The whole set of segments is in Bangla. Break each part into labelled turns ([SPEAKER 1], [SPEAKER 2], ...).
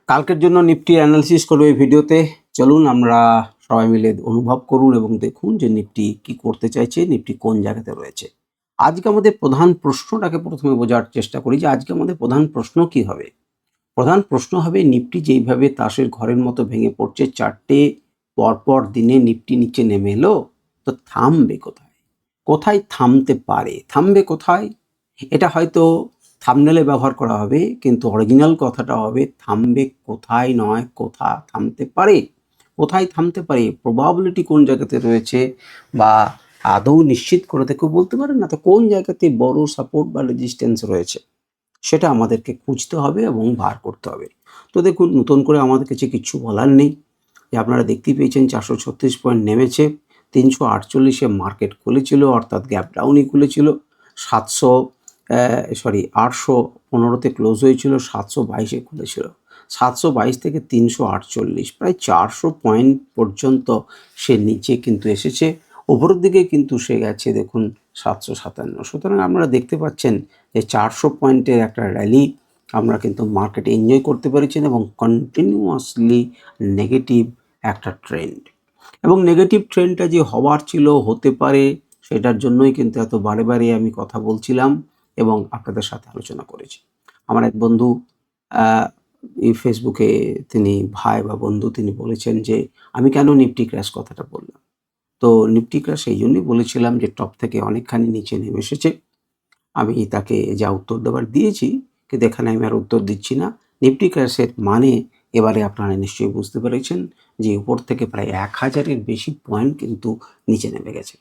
[SPEAKER 1] কালকের জন্য নিফটি অ্যানালিসিস করবো এই ভিডিওতে। চলুন আমরা সবাই মিলে অনুভব করুন এবং দেখুন যে নিফটি কি করতে চাইছে, নিফটি কোন জায়গাতে রয়েছে। আজকে আমাদের প্রধান প্রশ্নটাকে প্রথমে বোঝার চেষ্টা করি যে আজকে আমাদের প্রধান প্রশ্ন কি হবে। প্রধান প্রশ্ন হবে নিফটি যেইভাবে তাসের ঘরের মতো ভেঙে পড়ছে, চারটে পরপর দিনে নিফটি নিচে নেমে এলো, তো থামবে কোথায়? কোথায় থামতে পারে? থামবে কোথায়? এটা হয়তো থাম্বনেলে ব্যবহার করা হবে, কিন্তু অরিজিনাল কথাটা হবে থামবে কোথায় নয়, কোথা থামতে পারে। কোথায় থামতে পারে, প্রবাবিলিটি কোন জায়গাতে রয়েছে বা আদৌ নিশ্চিত করে তো কেউ বলতে পারে না। তো কোন জায়গাতে বড় সাপোর্ট বা রেজিস্ট্যান্স রয়েছে সেটা আমাদেরকে খুঁজতে হবে এবং বার করতে হবে। তো দেখুন, নতুন করে আমাদের কাছে কিছু বলার নেই। যে আপনারা দেখতেই পেয়েছেন 436 পয়েন্ট নেমেছে, 348-এ মার্কেট খুলেছিল, অর্থাৎ গ্যাপ ডাউনই খুলেছিল। 815-তে ক্লোজ হয়েছিল, 722-এ খুলেছিল। 722 থেকে 348, প্রায় 400 পয়েন্ট পর্যন্ত সে নিচে কিন্তু এসেছে। ওপরের দিকে কিন্তু সে গেছে দেখুন 757। সুতরাং আপনারা দেখতে পাচ্ছেন যে 400 পয়েন্টের একটা র্যালি আমরা কিন্তু মার্কেটে এনজয় করতে পেরেছেন এবং কন্টিনিউয়াসলি নেগেটিভ একটা ট্রেন্ড, এবং নেগেটিভ ট্রেন্ডটা যে হওয়ার ছিল, হতে পারে, সেটার জন্যই কিন্তু এত বারে বারে আমি কথা বলছিলাম এবং আপনাদের সাথে আলোচনা করেছি। আমার এক বন্ধু এই ফেসবুকে, তিনি ভাই বা বন্ধু, তিনি বলেছেন যে আমি কেন নিফটি ক্র্যাশ কথাটা বললাম। তো নিফটি ক্র্যাশ এই জন্যই বলেছিলাম যে টপ থেকে অনেকখানি নিচে নেমে এসেছে। আমি তাকে যা উত্তর দেওয়ার দিয়েছি, কিন্তু এখানে আমি আর উত্তর দিচ্ছি না। নিফটি ক্র্যাশের মানে এবারে আপনারা নিশ্চয়ই বুঝতে পেরেছেন যে উপর থেকে প্রায় 1000-এর বেশি পয়েন্ট কিন্তু নিচে নেমে গেছে।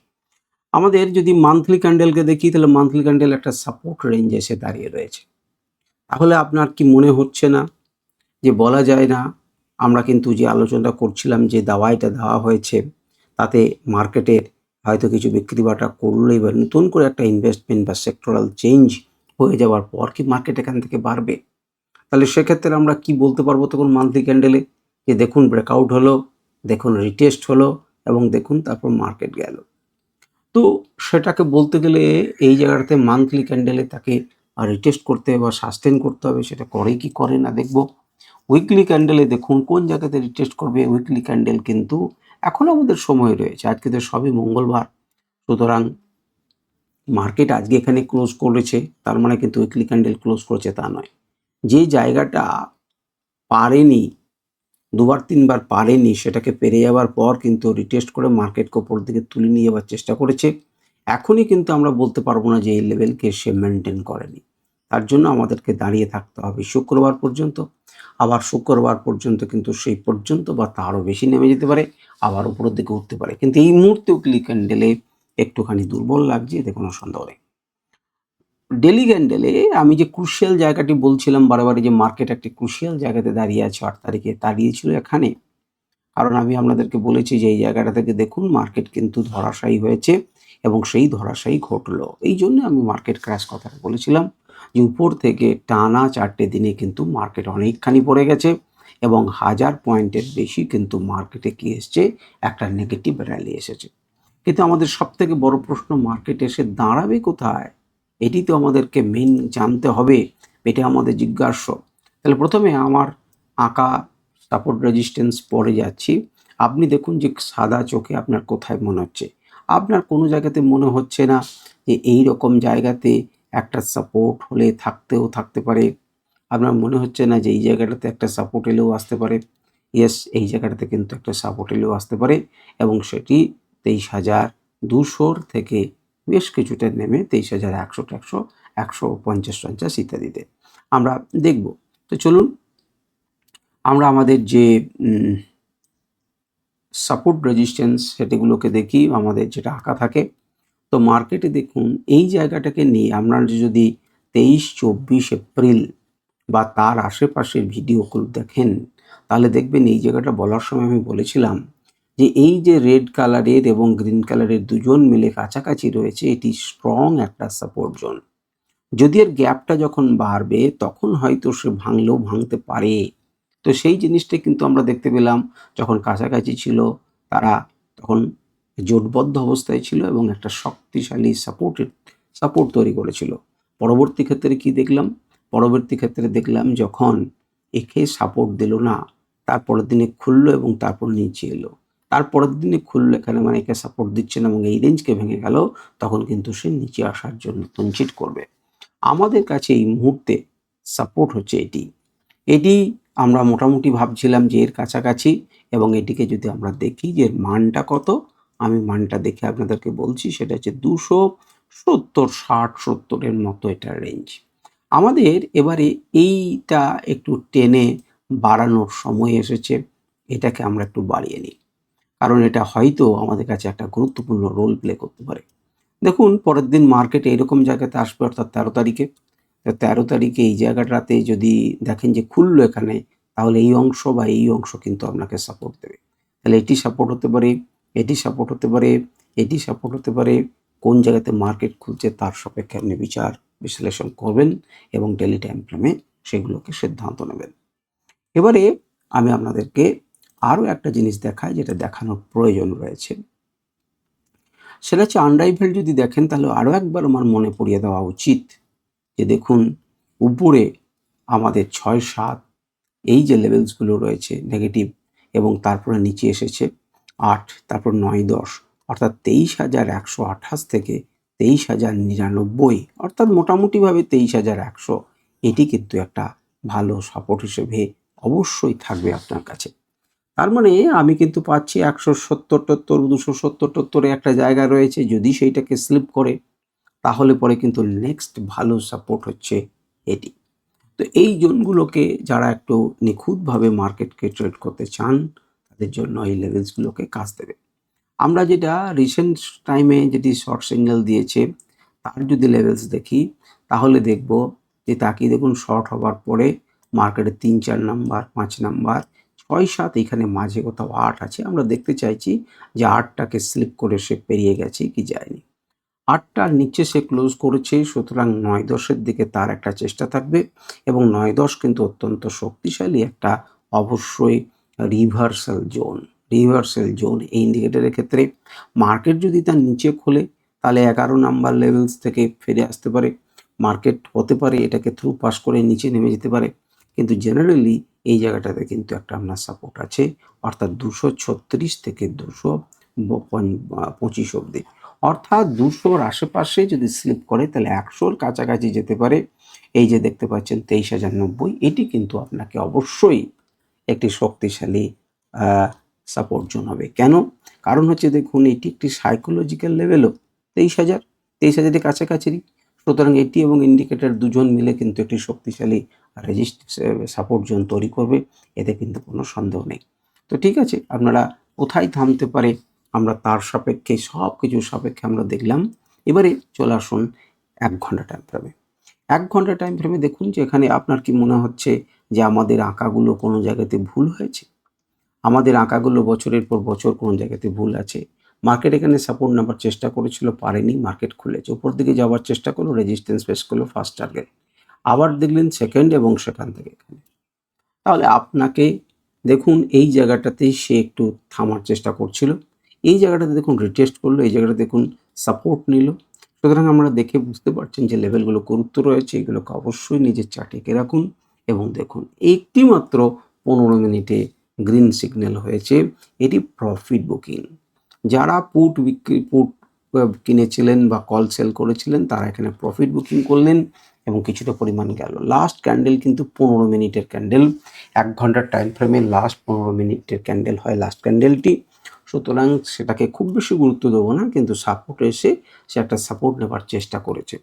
[SPEAKER 1] আমাদের যদি মান্থলি ক্যান্ডেলকে দেখি, তাহলে মান্থলি ক্যান্ডেল একটা সাপোর্ট রেঞ্জে এসে দাঁড়িয়ে রয়েছে। তাহলে আপনার কি মনে হচ্ছে না যে বলা যায় না, আমরা কিন্তু যে আলোচনাটা করছিলাম, যে দাওয়াইটা দেওয়া হয়েছে, তাতে মার্কেটের হয়তো কিছু বিক্রি বাটা করলেই বা নতুন করে একটা ইনভেস্টমেন্ট বা সেক্টরাল চেঞ্জ হয়ে যাওয়ার পর কি মার্কেট এখান থেকে বাড়বে? তাহলে সেক্ষেত্রে আমরা কি বলতে পারবো তখন মান্থলি ক্যান্ডেলে, যে দেখুন ব্রেকআউট হলো, দেখুন রিটেস্ট হলো এবং দেখুন তারপর মার্কেট গেল। তো সেটাকে বলতে গেলে এই জায়গাটাতে মান্থলি ক্যান্ডেলে তাকে রিটেস্ট করতে বা সাস্টেন করতে হবে, সেটা করে কি করে না দেখব। উইকলি ক্যান্ডেলে দেখুন কোন জায়গাতে রিটেস্ট করবে। উইকলি ক্যান্ডেল কিন্তু এখনও আমাদের সময় রয়েছে, আজকে তো সবই মঙ্গলবার। সুতরাং মার্কেট আজকে এখানে ক্লোজ করেছে, তার মানে কিন্তু উইকলি ক্যান্ডেল ক্লোজ করেছে তা নয়। যে জায়গাটা পারেনি, দুবার তিনবার পারেনি, সেটাকে পেরে যাওয়ার পর কিন্তু রিটেস্ট করে মার্কেটকে ওপর দিকে তুলে নিয়ে যাওয়ার চেষ্টা করেছে। এখনই কিন্তু আমরা বলতে পারবো না যে এই লেভেলকে সে মেনটেন করেনি। তার জন্য আমাদেরকে দাঁড়িয়ে থাকতে হবে শুক্রবার পর্যন্ত। আবার শুক্রবার পর্যন্ত কিন্তু সেই পর্যন্ত বা তারও বেশি নেমে যেতে পারে, আবার উপরের দিকে উঠতে পারে। কিন্তু এই মুহূর্তে উইকলি ক্যান্ডেলে একটুখানি দুর্বল লাগছে, এতে কোনো সন্দেহ নেই। ডেলি ক্যান্ডেলে আমি যে ক্রুশিয়াল জায়গাটি বলছিলাম বারে যে মার্কেট একটি ক্রুশিয়াল জায়গাতে দাঁড়িয়ে আছে, 8 তারিখে দাঁড়িয়েছিল এখানে। কারণ আমি আপনাদেরকে বলেছি যে এই জায়গাটা থেকে দেখুন মার্কেট কিন্তু ধরাশায়ী হয়েছে এবং সেই ধরাশায়ী ঘটলো। এই জন্য আমি মার্কেট ক্র্যাশ কথাটা বলেছিলাম, যে উপর থেকে টানা 4টে দিনে কিন্তু মার্কেট অনেকখানি পড়ে গেছে এবং 1000 পয়েন্টের বেশি কিন্তু মার্কেটে কি এসছে, একটা নেগেটিভ র্যালি এসেছে। কিন্তু আমাদের সবথেকে বড় প্রশ্ন, মার্কেট এসে দাঁড়াবে কোথায়? এটি তো আমাদেরকে মেইন জানতে হবে, এটা আমাদের জিজ্ঞাস্য। তাহলে প্রথমে আমার আঁকা সাপোর্ট রেজিস্ট্যান্স পরে যাচ্ছি। আপনি দেখুন যে সাদা চোখে আপনার কোথায় মনে হচ্ছে? আপনার কোনো জায়গাতে মনে হচ্ছে না যে এই রকম জায়গাতে একটা সাপোর্ট হলে থাকতে পারে? আপনার মনে হচ্ছে না যে এই জায়গাটাতে একটা সাপোর্ট এলেও আসতে পারে? ইয়েস, এই জায়গাটাতে কিন্তু একটা সাপোর্ট এলেও আসতে পারে এবং সেটি 23,200 থেকে বেশ কিছুটা নেমে 23,100, 150 ইত্যাদিতে আমরা দেখব। তো চলুন আমরা আমাদের যে সাপোর্ট রেজিস্ট্যান্স সেটিগুলোকে দেখি, আমাদের যেটা আঁকা থাকে। তো মার্কেটে দেখুন এই জায়গাটাকে নিয়ে আপনারা যদি 23-24 এপ্রিল বা তার আশেপাশের ভিডিওগুলো দেখেন, তাহলে দেখবেন এই জায়গাটা বলার সময় আমি বলেছিলাম যে এই যে রেড কালারের এবং গ্রিন কালারের দুজন মিলে কাছাকাছি রয়েছে, এটি স্ট্রং একটা সাপোর্ট জোন। যদি এর গ্যাপটা যখন বাড়বে তখন হয়তো সে ভাঙলেও ভাঙতে পারে। তো সেই জিনিসটা কিন্তু আমরা দেখতে পেলাম, যখন কাছাকাছি ছিল তারা তখন জোটবদ্ধ অবস্থায় ছিল এবং একটা শক্তিশালী সাপোর্ট তৈরি করেছিল। পরবর্তী ক্ষেত্রে কি দেখলাম? পরবর্তী ক্ষেত্রে দেখলাম যখন একে সাপোর্ট দিল না, তারপরের দিনে খুললো এবং তারপর নিচে এলো, তারপরের দিনে খুললো এখানে, মানে একে সাপোর্ট দিচ্ছে না এবং এই রেঞ্জকে ভেঙে গেল, তখন কিন্তু সে নিচে আসার জন্য তঞ্চিট করবে। আমাদের কাছে এই মুহূর্তে সাপোর্ট হচ্ছে এটি। এটি আমরা মোটামুটি ভাবছিলাম যে এর কাছাকাছি, এবং এটিকে যদি আমরা দেখি যে এর মানটা কত, আমি মানটা দেখে আপনাদেরকে বলছি, সেটা হচ্ছে 270, 60-70-এর মতো এটার রেঞ্জ। আমাদের এবারে এইটা একটু টেনে বাড়ানোর সময় এসেছে, এটাকে আমরা একটু বাড়িয়ে নিই, কারণ এটা হয়তো আমাদের কাছে একটা গুরুত্বপূর্ণ রোল প্লে করতে পারে। দেখুন পরের দিন মার্কেটে এরকম জায়গাতে আসবে, অর্থাৎ 13 তারিখে। 13 তারিখে এই জায়গাটাতে যদি দেখেন যে খুললো এখানে, তাহলে এই অংশ বা এই অংশ কিন্তু আপনাকে সাপোর্ট দেবে। তাহলে এটি সাপোর্ট হতে পারে, এটি সাপোর্ট হতে পারে, এটি সাপোর্ট হতে পারে। কোন জায়গাতে মার্কেট খুলছে তার সাপেক্ষে আপনি বিচার বিশ্লেষণ করবেন এবং ডেলি টাইম ফ্রেমে সেগুলোকে সিদ্ধান্ত নেবেন। এবারে আমি আপনাদেরকে আরও একটা জিনিস দেখাই, যেটা দেখানোর প্রয়োজন রয়েছে। সেটা হচ্ছে আনরাইভেল যদি দেখেন, তাহলে আরও একবার আমার মনে পড়িয়ে দেওয়া উচিত যে দেখুন উপরে আমাদের 6-7 এই যে লেভেলসগুলো রয়েছে নেগেটিভ, এবং তারপরে নিচে এসেছে 8, তারপর 9-10, অর্থাৎ 23,128 থেকে 23,099, অর্থাৎ মোটামুটিভাবে 23,100। এটি কিন্তু একটা ভালো সাপোর্ট হিসেবে অবশ্যই থাকবে আপনার কাছে। তার মানে আমি কিন্তু পাচ্ছি 170-70, 270-70 একটা জায়গা রয়েছে। যদি সেইটাকে স্লিপ করে, তাহলে পরে কিন্তু নেক্সট ভালো সাপোর্ট হচ্ছে এটি। তো এই জোনগুলোকে যারা একটু নিখুঁতভাবে মার্কেটকে ট্রেড করতে চান, তাদের জন্য এই লেভেলসগুলোকে কাজ দেবে। আমরা যেটা রিসেন্ট টাইমে যেটি শর্ট সিগন্যাল দিয়েছে, তার যদি লেভেলস দেখি, তাহলে দেখব যে তাকিয়ে দেখুন শর্ট হবার পরে মার্কেটে 3-4 নাম্বার, 5 নাম্বার, 6-7, এখানে মাঝে কোথাও 8 আছে। আমরা দেখতে চাইছি যে 8টাকে স্লিপ করে সে পেরিয়ে গেছে কি যায়নি। 8টার নিচে সে ক্লোজ করেছে, সুতরাং 9-10-এর দিকে তার একটা চেষ্টা থাকবে, এবং 9-10 কিন্তু অত্যন্ত শক্তিশালী একটা অবশ্যই রিভার্সাল জোন। রিভার্সাল জোন এই ইন্ডিকেটরের ক্ষেত্রে মার্কেট যদি তার নিচে খোলে, তাহলে 11 নাম্বার লেভেলস থেকে ফিরে আসতে পারে। মার্কেট হতে পারে এটাকে থ্রু পাস করে নিচে নেমে যেতে পারে, কিন্তু জেনারেলি এই জায়গাটাতে কিন্তু একটা আপনার সাপোর্ট আছে, অর্থাৎ 236 থেকে 225 অবধি। অর্থাৎ 200-র আশেপাশে যদি স্লিপ করে, তাহলে 100-র কাছাকাছি যেতে পারে। এই যে দেখতে পাচ্ছেন 23,090, এটি কিন্তু আপনাকে অবশ্যই একটি শক্তিশালী সাপোর্ট জোন হবে। কেন? কারণ হচ্ছে দেখুন এটি একটি সাইকোলজিক্যাল লেভেলও 23,000, 23,000-এর কাছাকাছিরই। সুতরাং এটি এবং ইন্ডিকেটর দুজন মিলে কিন্তু একটি শক্তিশালী সাপোর্ট জোন তৈরি করবে, এতে কিন্তু কোনো সন্দেহ নেই। তো ঠিক আছে, আপনারা কোথায় থামতে পারে আমরা তার সাপেক্ষে, সব কিছুর সাপেক্ষে আমরা দেখলাম। এবারে চলে আসুন 1 ঘন্টা টাইম ফ্রেমে। 1 ঘন্টা টাইম ফ্রেমে দেখুন যে এখানে আপনার কি মনে হচ্ছে যে আমাদের আঁকাগুলো কোনো জায়গাতে ভুল হয়েছে? আমাদের আঁকাগুলো বছরের পর বছর কোনো জায়গাতে ভুল আছে। মার্কেট এখানে সাপোর্ট নেবার চেষ্টা করেছিল, পারেনি, মার্কেট খুলেছে। উপর দিকে যাওয়ার চেষ্টা করলো, রেজিস্ট্যান্স ফেস করলো, ফার্স্ট টার্গেট। আবার দেখলেন সেকেন্ড, এবং সেখান থেকে এখানে। তাহলে আপনাকে দেখুন এই জায়গাটাতেই সে একটু থামার চেষ্টা করছিল। এই জায়গাটাতে দেখুন রিটেস্ট করলো, এই জায়গাটা দেখুন সাপোর্ট নিল। সুতরাং আমরা দেখে বুঝতে পারছেন যে লেভেলগুলো গুরুত্ব রয়েছে, এগুলোকে অবশ্যই নিজের চার্টে এঁকে রাখুন এবং দেখুন একটি মাত্র 15 মিনিটে গ্রিন সিগন্যাল হয়েছে। এটি প্রফিট বুকিং। যারা পুট কিনেছিলেন বা কল সেল করেছিলেন, তারা এখানে প্রফিট বুকিং করলেন এবং কিছুটা পরিমাণ গেল। লাস্ট ক্যান্ডেল কিন্তু 15 মিনিটের ক্যান্ডেল। 1 ঘন্টার টাইম ফ্রেমে লাস্ট 15 মিনিটের ক্যান্ডেল হয় লাস্ট ক্যান্ডেলটি। সুতরাং সেটাকে খুব বেশি গুরুত্ব দেবো না, কিন্তু সাপোর্ট এসে সে একটা সাপোর্ট নেবার চেষ্টা করেছে।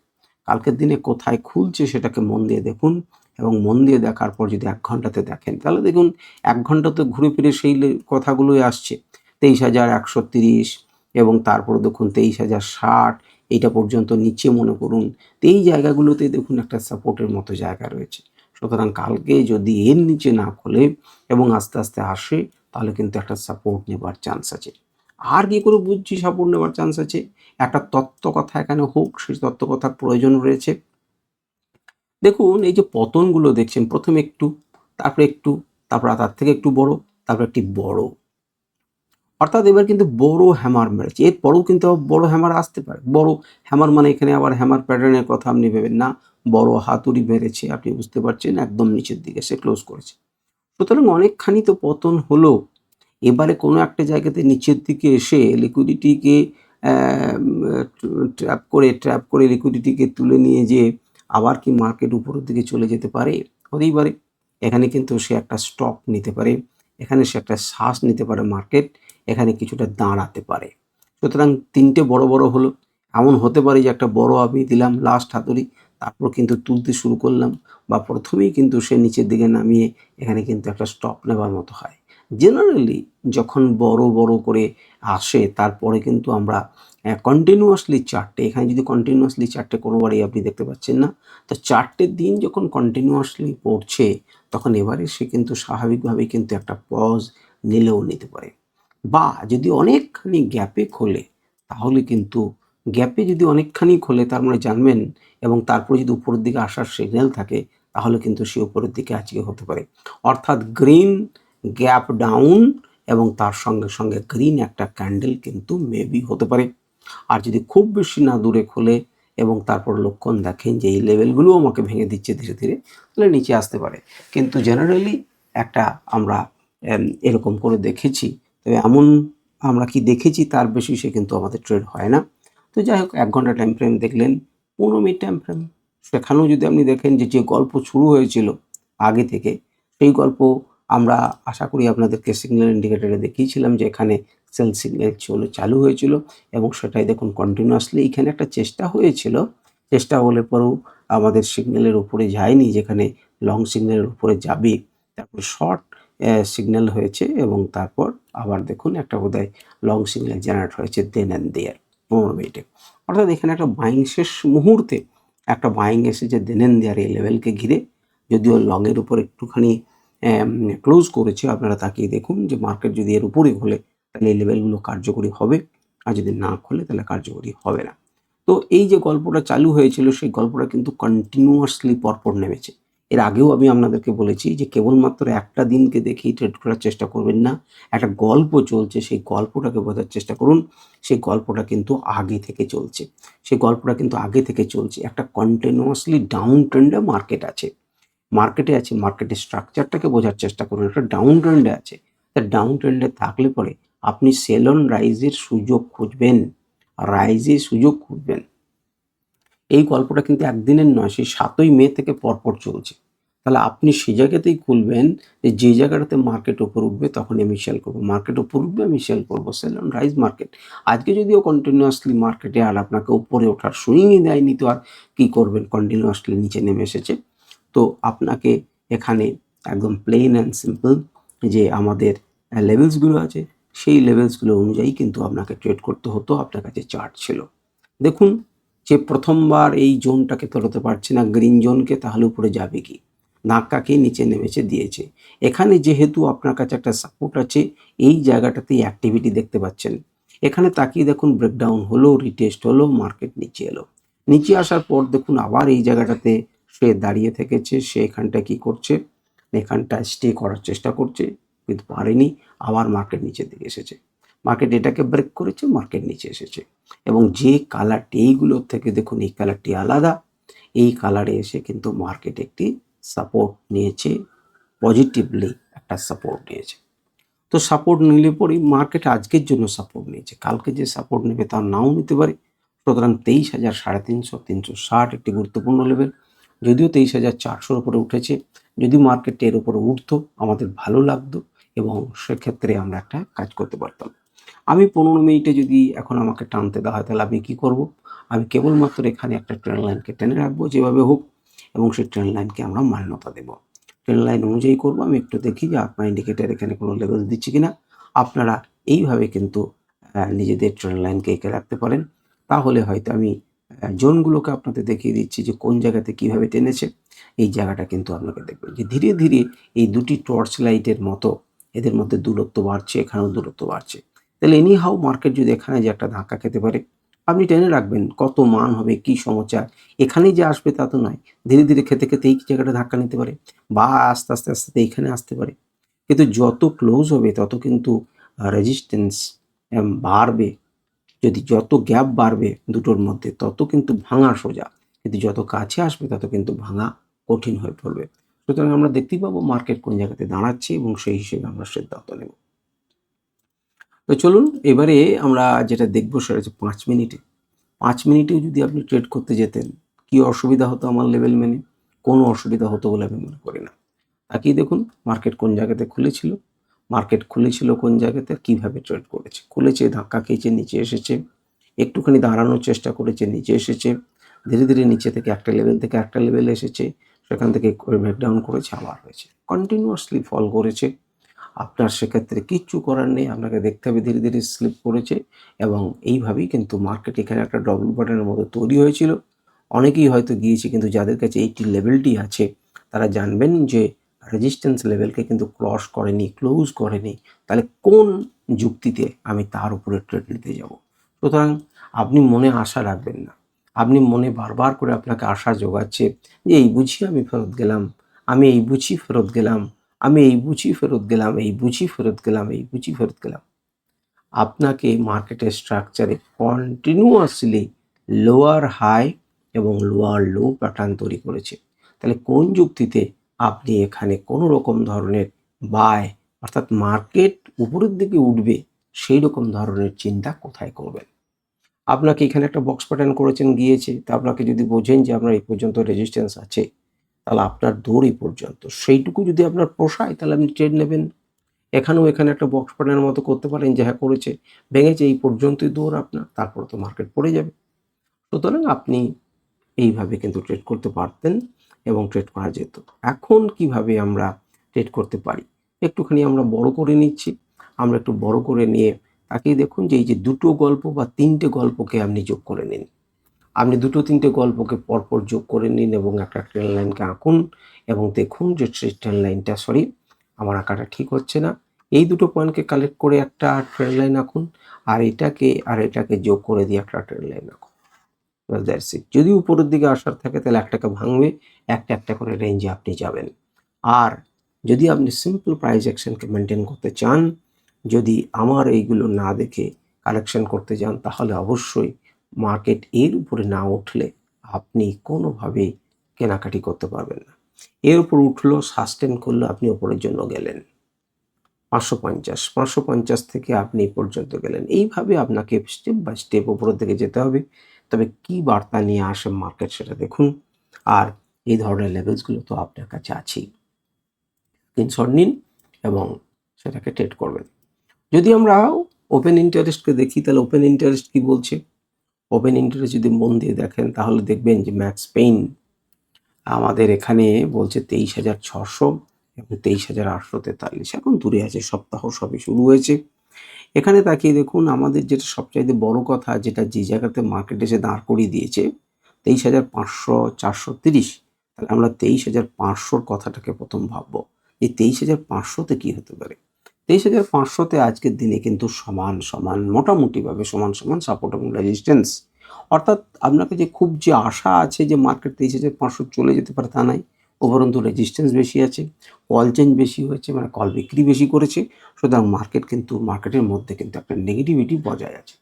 [SPEAKER 1] কালকের দিনে কোথায় খুলছে সেটাকে মন দিয়ে দেখুন, এবং মন দিয়ে দেখার পর যদি 1 ঘন্টাতে দেখেন, তাহলে দেখুন 1 ঘন্টাতে ঘুরে ফিরে সেই কথাগুলোই আসছে। 23,130, এবং তারপর দেখুন 23,060, এইটা পর্যন্ত নিচে মনে করুন। তো এই জায়গাগুলোতে দেখুন একটা সাপোর্টের মতো জায়গা রয়েছে। সুতরাং কালকে যদি এর নিচে না খোলে এবং আস্তে আস্তে আসে, তাহলে কিন্তু একটা সাপোর্ট নেবার চান্স আছে। আর কি করে বুঝছি সাপোর্ট নেবার চান্স আছে? একটা তত্ত্ব কথা এখানে হোক, সেই তত্ত্ব কথার প্রয়োজন রয়েছে। দেখুন এই যে পতনগুলো দেখছেন, প্রথমে একটু, তারপরে একটু, তারপর তার থেকে একটু বড়, তারপর একটি বড়, অর্থাৎ এবার কিন্তু বড় হ্যামার মেরেছে। এরপরেও কিন্তু বড় হ্যামার আসতে পারে। বড় হ্যামার মানে এখানে আবার হ্যামার প্যাটার্নের কথা আপনি ভেবেন না। বড় হাতুড়ি মেরেছে, আপনি বুঝতে পারছেন একদম নিচের দিকে সে ক্লোজ করেছে। সুতরাং অনেকখানি তো পতন হলো। এবারে কোনো একটা জায়গাতে নিচের দিকে এসে লিকুইডিটিকে ট্র্যাপ করে লিকুইডিটিকে তুলে নিয়ে যেয়ে আবার কি মার্কেট উপরের দিকে চলে যেতে পারে? হতেই পারে। এখানে কিন্তু সে একটা স্টপ নিতে পারে, এখানে সে একটা শ্বাস নিতে পারে মার্কেট, এখানে কিছুটা দাঁড়াতে পারে। সুতরাং ৩ টে বড়, বড় হলো। এমন হতে পারে যে একটা বড় আমি দিলাম লাস্ট হাতুড়ি, তারপর কিন্তু তুলতে শুরু করলাম, বা প্রথমেই কিন্তু সে নিচের দিকে নামিয়ে এখানে কিন্তু একটা স্টপ নেবার মতো হয়। জেনারেলি যখন বড়, বড় করে আসে তারপরে কিন্তু আমরা কন্টিনিউয়াসলি চার্টে, এখানে যদি কন্টিনিউয়াসলি চার্টে কোনোবারই আপনি দেখতে পাচ্ছেন না। তো ৪ টে দিন যখন কন্টিনিউয়াসলি পড়ছে তখন এবারে সে কিন্তু স্বাভাবিকভাবেই কিন্তু একটা পজ নিলেও নিতে পারে। বা যদি অনেকখানি গ্যাপে খোলে তাহলে কিন্তু গ্যাপে যদি অনেকখানি খোলে তার মানে জানবেন, এবং তারপরে যদি উপরের দিকে আসার সিগন্যাল থাকে তাহলে কিন্তু সে উপরের দিকে আজকে হতে পারে। অর্থাৎ গ্রিন গ্যাপ ডাউন এবং তার সঙ্গে, সঙ্গে গ্রিন একটা ক্যান্ডেল কিন্তু মেবি হতে পারে। আর যদি খুব বেশি না দূরে খোলে এবং তারপর লক্ষণ দেখেন যে এই লেভেলগুলোও আমাকে ভেঙে দিচ্ছে ধীরে, ধীরে, তাহলে নিচে আসতে পারে। কিন্তু জেনারেলি একটা আমরা এরকম করে দেখেছি। তবে এমন আমরা কি দেখেছি তার বেশি সে কিন্তু আমাদের ট্রেড হয় না। তো যাই হোক ১ ঘন্টা টাইম ফ্রেম দেখলেন, ১৫ মিনিট টাইম ফ্রেম, সেখানেও যদি আপনি দেখেন যে, যে গল্প শুরু হয়েছিল আগে থেকে, সেই গল্প আমরা আশা করি আপনাদেরকে সিগন্যাল ইন্ডিকেটরে দেখিয়েছিলাম যে এখানে সেল সিগন্যাল চালু হয়েছিল এবং সেটাই দেখুন কন্টিনিউয়াসলি এখানে একটা চেষ্টা হয়েছিল। চেষ্টা হলে পরেও আমাদের সিগন্যালের উপরে যায়নি, যেখানে লং সিগন্যালের উপরে যাবে। তারপরে শর্ট সিগন্যাল হয়েছে এবং তারপর আবার দেখুন একটা বোধহয় লং সিগন্যাল জেনারেট হয়েছে দেন অ্যান্ড দেয়ার ১৫ মিনিটে। অর্থাৎ এখানে একটা বাইং শেষ মুহূর্তে একটা বাইং এসেছে দেন অ্যান্ড দেয়ার এই লেভেলকে ঘিরে। যদিও লংয়ের উপর একটুখানি ক্লোজ করেছে, আপনারা তাকিয়ে দেখুন যে মার্কেট যদি এর উপরে খোলে তাহলে এই লেভেলগুলো কার্যকরী হবে, আর যদি না খোলে তাহলে কার্যকরী হবে না। তো এই যে গল্পটা চালু হয়েছিল সেই গল্পটা কিন্তু কন্টিনিউয়াসলি পরপর নেমেছে। এর আগেও আমি আপনাদেরকে বলেছি যে কেবলমাত্র একটা দিনকে দেখেই ট্রেড করার চেষ্টা করবেন না। একটা গল্প চলছে, সেই গল্পটাকে বোঝার চেষ্টা করুন। সেই গল্পটা কিন্তু আগে থেকে চলছে। সেই গল্পটা কিন্তু আগে থেকে চলছে। একটা কন্টিনিউয়াসলি ডাউন ট্রেন্ডে মার্কেট আছে। মার্কেটের স্ট্রাকচারটাকে বোঝার চেষ্টা করুন। একটা ডাউন ট্রেন্ডে আছে। তা ডাউন ট্রেন্ডে থাকলে পরে আপনি সেল অন রাইজের সুযোগ খুঁজবেন। রাইজে সুযোগ খুঁজবেন। এই গল্পটা কিন্তু একদিনের নয়, সেই ৭ই মে থেকে পরপর চলছে। তাহলে আপনি সেই জায়গাতেই খুলবেন যে জায়গাটাতে মার্কেট উপর উঠবে তখন আমি সেল করব। মার্কেট উপর উঠবে আমি সেল করব। Sell on rise market. আজকে যদিও কন্টিনিউয়াসলি মার্কেটে আর আপনাকে উপরে ওঠার সুইংই দেয়নি, তো আর কি করবেন, কন্টিনিউয়াসলি নিচে নেমে এসেছে। তো আপনাকে এখানে একদম প্লেন অ্যান্ড সিম্পল যে আমাদের লেভেলসগুলো আছে সেই লেভেলসগুলো অনুযায়ী কিন্তু আপনাকে ট্রেড করতে হতো। আপনার কাছে চার্ট ছিল। দেখুন যে প্রথমবার এই জোনটাকে তলাতে পারছে না, গ্রিন জোনকে, তাহলে উপরে যাবে কি? ধাক্কা খেয়ে নিচে নেমেছে দিয়েছে। এখানে যেহেতু আপনার কাছে একটা সাপোর্ট আছে, এই জায়গাটাতেই অ্যাক্টিভিটি দেখতে পাচ্ছেন। এখানে তাকিয়ে দেখুন ব্রেকডাউন হলো, রিটেস্ট হলো, মার্কেট নিচে এলো। নিচে আসার পর দেখুন আবার এই জায়গাটাতে সে দাঁড়িয়ে থেকেছে। সে এখানটা কি করছে, এখানটা স্টে করার চেষ্টা করছে কিন্তু পারেনি। আবার মার্কেট নিচের দিকে এসেছে। মার্কেট এটাকে ব্রেক করেছে, মার্কেট নিচে এসেছে। এবং যে কালারটি এইগুলোর থেকে দেখুন এই কালারটি আলাদা। এই কালারে এসে কিন্তু মার্কেট একটি সাপোর্ট নিয়েছে, পজিটিভলি একটা সাপোর্ট নিয়েছে। তো সাপোর্ট নিলে পরেই মার্কেট আজকের জন্য সাপোর্ট নিয়েছে, কালকে যে সাপোর্ট নেবে তা নাও নিতে পারে। সুতরাং ২৩,০০০, ৩৫০, ৩৬০ একটি গুরুত্বপূর্ণ লেভেল। যদিও ২৩,৪০০ উপরে উঠেছে, যদি মার্কেট এর উপরে উঠতো আমাদের ভালো লাগতো এবং সেক্ষেত্রে আমরা একটা কাজ করতে পারতাম। আমি ১৫ মিনিটে যদি এখন আমাকে টানতে দেওয়া হয় তাহলে আমি কি করব? আমি কেবলমাত্র এখানে একটা ট্রেন্ড লাইনকে টেনে রাখবো যেভাবে হোক, এবং সেই ট্রেন্ড লাইনকে আমরা মান্যতা দেব। ট্রেন্ড লাইন অনুযায়ী করব। আমি একটু দেখি যে আপনার ইন্ডিকেটর এখানে কোনো লেভেল দিচ্ছে কিনা। আপনারা এইভাবে কিন্তু নিজেদের ট্রেন্ড লাইনকে এঁকে রাখতে পারেন। তাহলে হয়তো আমি জোনগুলোকে আপনাদের দেখিয়ে দিচ্ছি যে কোন জায়গাতে কিভাবে টেনেছে। এই জায়গাটা কিন্তু আপনাকে দেখবেন যে ধীরে, ধীরে এই দুটি টর্চ লাইটের মতো এদের মধ্যে দূরত্ব বাড়ছে, এখানেও দূরত্ব বাড়ছে। তাহলে এনি হাউ মার্কেট যদি এখানে যে একটা ধাক্কা খেতে পারে, আপনি টেনে রাখবেন কত মান হবে, কি সমস্যা। এখানেই যে আসবে তা তো নয়। ধীরে, ধীরে খেতে, খেতে এই জায়গাটা ধাক্কা নিতে পারে বা আস্তে, আস্তে, আস্তে এইখানে আসতে পারে। কিন্তু যত ক্লোজ হবে তত কিন্তু রেজিস্ট্যান্স বাড়বে। যদি যত গ্যাপ বাড়বে দুটোর মধ্যে তত কিন্তু ভাঙা সোজা। কিন্তু যত কাছে আসবে তত কিন্তু ভাঙা কঠিন হয়ে পড়বে। সুতরাং আমরা দেখতেই পাবো মার্কেট কোন জায়গাতে দাঁড়াচ্ছে এবং সেই হিসেবে আমরা সিদ্ধান্ত নেব। তো চলুন এবারে আমরা যেটা দেখবো সেটা হচ্ছে 5 মিনিটে। 5 মিনিটেও যদি আপনি ট্রেড করতে যেতেন, কি অসুবিধা হতো আমার লেভেল মেনে? কোনো অসুবিধা হতো বলে আমি মনে করি না। তাকিয়ে দেখুন মার্কেট কোন জায়গাতে খুলেছিল, মার্কেট খুলেছিল কোন জায়গাতে, কিভাবে ট্রেড করেছে। খুলেছে, ধাক্কা খেয়েছে, নিচে এসেছে, একটুখানি দাঁড়ানোর চেষ্টা করেছে, নিচে এসেছে, ধীরে ধীরে নিচে থেকে একটা লেভেল থেকে একটা লেভেলে এসেছে, সেখান থেকে ব্রেকডাউন করেছে, আবার হয়েছে, কন্টিনিউয়াসলি ফল করেছে। আপনার সেক্ষেত্রে কিচ্ছু করার নেই, আপনাকে দেখতে হবে ধীরে ধীরে স্লিপ করেছে এবং এইভাবেই কিন্তু মার্কেট এখানে একটা ডবল বাটনের মতো তৈরি হয়েছিল। অনেকেই হয়তো গিয়েছে, কিন্তু যাদের কাছে এইটি লেভেলটি আছে তারা জানবেন যে রেজিস্ট্যান্স লেভেলকে কিন্তু ক্রস করেনি, ক্লোজ করেনি। তাহলে কোন যুক্তিতে আমি তার উপরে ট্রেড নিতে যাব? সুতরাং আপনি মনে আশা রাখবেন না, আপনি মনে বারবার করে আপনাকে আশা জোগাচ্ছে যে এই বুঝি আমি ফেরত গেলাম, আমি এই বুঝি ফেরত গেলাম, আমি এই বুঝি ফেরত গেলাম, এই বুঝি ফেরত গেলাম, এই বুঝি ফেরত গেলাম। আপনাকে মার্কেটের স্ট্রাকচারে কন্টিনিউয়াসলি লোয়ার হাই এবং লোয়ার লো প্যাটার্ন তৈরি করেছে। তাহলে কোন যুক্তিতে আপনি এখানে কোনো রকম ধরনের বাই, অর্থাৎ মার্কেট উপরের দিকে উঠবে সেই রকম ধরনের চিন্তা কোথায় করবেন? আপনাকে এখানে একটা বক্স প্যাটার্ন করেছেন, গিয়েছে, তা আপনাকে যদি বোঝেন যে আপনার এই পর্যন্ত রেজিস্ট্যান্স আছে, তাহলে আপনার দৌড় এই পর্যন্ত, সেইটুকু যদি আপনার পোষায় তাহলে আপনি ট্রেড নেবেন। এখানে একটা বক্স প্যাটার্নের মতো করতে পারেন যে হ্যাঁ করেছে, ভেঙেছে, এই পর্যন্তই দৌড় আপনার, তারপরে তো মার্কেট পড়ে যাবে। সুতরাং আপনি এইভাবে কিন্তু ট্রেড করতে পারতেন এবং ট্রেড করা যেত। এখন কিভাবে আমরা ট্রেড করতে পারি? একটুখানি আমরা বড় করে নিচ্ছি। আমরা একটু বড় করে নিয়ে তাকিয়ে দেখুন যে এই যে দুটো গল্প বা তিনটে গল্পকে আপনি যোগ করে নিন। আপনি দুটো তিনটে গল্পকে পরপর যোগ করে নিন এবং একটা ট্রেন লাইনকে আঁকুন এবং দেখুন যে ট্রেন লাইনটা, সরি আমার আঁকাটা ঠিক হচ্ছে না, এই দুটো পয়েন্টকে কালেক্ট করে একটা ট্রেন লাইন আঁকুন, আর এটাকে যোগ করে দিয়ে একটা ট্রেন লাইন আঁকুন। That's it. যদি উপরের দিকে আসার থাকে তাহলে একটাকে ভাঙবে, একটা একটা করে রেঞ্জে আপনি যাবেন। আর যদি আপনি সিম্পল প্রাইস অ্যাকশনকে মেনটেন করতে চান, যদি আমার এইগুলো না দেখে কালেকশন করতে যান, তাহলে অবশ্যই মার্কেট এর উপরে না উঠলে আপনি কোনোভাবেই কেনাকাটি করতে পারবেন না। এর উপর উঠলো, সাস্টেন করলো, আপনি ওপরের জন্য গেলেন 550 থেকে আপনি পর্যন্ত গেলেন। এইভাবে আপনাকে স্টেপ বাই স্টেপ উপরের দিকে যেতে হবে। তবে কি বার্তা নিয়ে আসে মার্কেট সেটা দেখুন। আর এই ধরনের লেভেলসগুলো তো আপনার কাছে আছেই। স্ক্রিনশট নিন এবং সেটাকে ট্রেড করবেন। যদি আমরা ওপেন ইন্টারেস্টকে দেখি তাহলে ওপেন ইন্টারেস্ট কি বলছে? ওপেন ইন্টারেস্ট যদি মন দিয়ে দেখেন তাহলে দেখবেন যে ম্যাক্স পেইন আমাদের এখানে বলছে 23,600 এবং 23,843। এখন দূরে আছে, সপ্তাহ সবে শুরু হয়েছে। এখানে তাকিয়ে দেখুন আমাদের যেটা সবচাইতে বড় কথা, যেটা যে জায়গাতে মার্কেট এসে দাঁড় করিয়ে দিয়েছে 23,500 430। তাহলে আমরা 23,500 কথাটাকে প্রথম ভাববো। এই 23,500তে কি হতে পারে? 23,500তে আজকের দিনে কিন্তু সমান সমান, মোটামুটিভাবে সমান সমান সাপোর্ট এবং রেজিস্ট্যান্স। অর্থাৎ আপনাকে যে খুব যে আশা আছে যে মার্কেট 23,500 চলে যেতে পারে তা নাই, উপরন্তু রেজিস্ট্যান্স বেশি আছে, কল চেঞ্জ বেশি হয়েছে, মানে কল বিক্রি বেশি করেছে। সুতরাং মার্কেটের মধ্যে কিন্তু একটা নেগেটিভিটি বজায় আছে।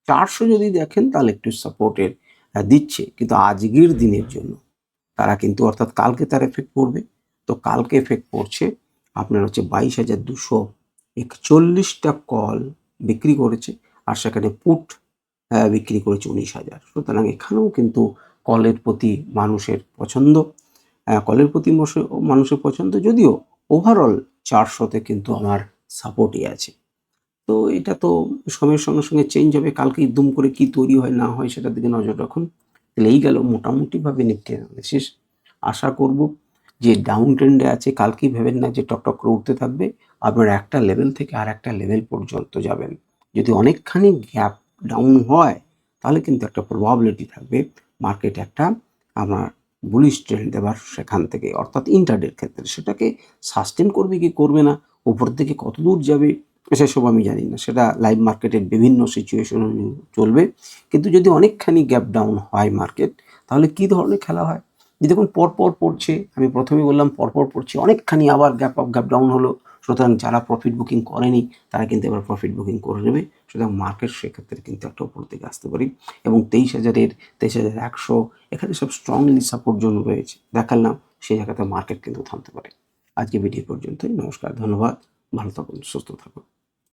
[SPEAKER 1] 400 যদি দেখেন তাহলে একটু সাপোর্টের দিচ্ছে, কিন্তু আজকের দিনের জন্য তারা কিন্তু, অর্থাৎ কালকে তার এফেক্ট পড়বে। তো কালকে এফেক্ট পড়ছে আপনার হচ্ছে 22,241টা কল বিক্রি করেছে, আর সেখানে পুট বিক্রি করেছে 19,000। সুতরাং এখানেও কিন্তু কলের প্রতি মানুষের পছন্দ, মানুষের পছন্দ, যদিও ওভারঅল 400তে কিন্তু আমার সাপোর্টই আছে। তো এটা তো সময়ের সঙ্গে সঙ্গে চেঞ্জ হবে, কালকেই দুম করে কি তৈরি হয় না হয় সেটার দিকে নজর রাখুন। তাহলে এই গেল মোটামুটিভাবে নিফটি অ্যানালিসিস। আশা করব যে ডাউন ট্রেন্ডে আছে, কালকেই ভেবেন না যে টকটক করে উঠতে থাকবে। আপনার একটা লেভেল থেকে আর একটা লেভেল পর্যন্ত যাবেন। যদি অনেকখানি গ্যাপ ডাউন হয় তাহলে কিন্তু একটা প্রবাবিলিটি থাকবে মার্কেট একটা আমার বুলিশ ট্রেন্ড দেবার সেখান থেকে, অর্থাৎ ইন্টারডের ক্ষেত্রে সেটাকে সাস্টেন করবে কি করবে না, উপর থেকে কত দূর যাবে সেসব আমি জানি না, সেটা লাইভ মার্কেটের বিভিন্ন সিচুয়েশন চলবে। কিন্তু যদি অনেকখানি গ্যাপ ডাউন হয় মার্কেট, তাহলে কি ধরনের খেলা হয়? যে দেখুন পরপর পড়ছে, আমি প্রথমে বললাম পরপর পড়ছে, অনেকখানি আবার গ্যাপ আপ গ্যাপ ডাউন হলো, সুতরাং যারা প্রফিট বুকিং করেনি তারা কিন্তু এবার প্রফিট বুকিং করে নেবে। সুতরাং মার্কেট সেক্ষেত্রে কিন্তু একটা উপর দিকে আসতে পারে এবং 23,100 এখানে সব স্ট্রংলি সাপোর্ট জোন রয়েছে দেখালাম, সেই জায়গাতে মার্কেট কিন্তু থামতে পারে। আজকে ভিডিও পর্যন্তই। নমস্কার, ধন্যবাদ, ভালো থাকুন, সুস্থ থাকুন।